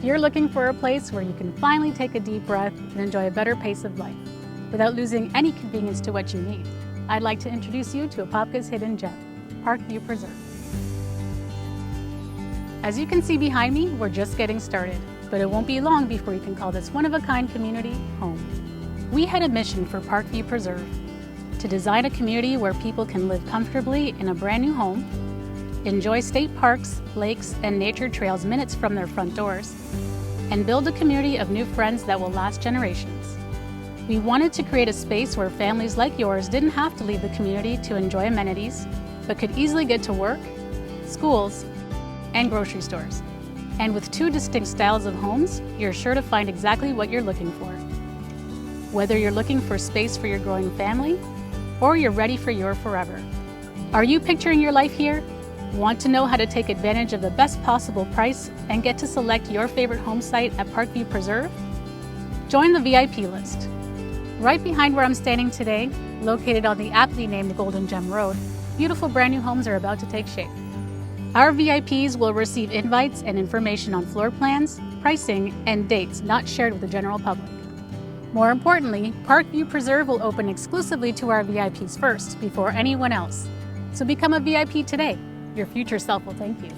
you're looking for a place where you can finally take a deep breath and enjoy a better pace of life without losing any convenience to what you need, I'd like to introduce you to Apopka's hidden gem, Parkview Preserve. As you can see behind me, we're just getting started, but it won't be long before you can call this one-of-a-kind community home. We had a mission for Parkview Preserve: to design a community where people can live comfortably in a brand new home, enjoy state parks, lakes, and nature trails minutes from their front doors, and build a community of new friends that will last generations. We wanted to create a space where families like yours didn't have to leave the community to enjoy amenities, but could easily get to work, schools, and grocery stores. And with two distinct styles of homes, you're sure to find exactly what you're looking for. Whether you're looking for space for your growing family, or you're ready for your forever. Are you picturing your life here? Want to know how to take advantage of the best possible price and get to select your favorite home site at Parkview Preserve? Join the VIP list. Right behind where I'm standing today, located on the aptly named Golden Gem Road, beautiful brand new homes are about to take shape. Our VIPs will receive invites and information on floor plans, pricing, and dates not shared with the general public. More importantly, Parkview Preserve will open exclusively to our VIPs first, before anyone else. So become a VIP today. Your future self will thank you.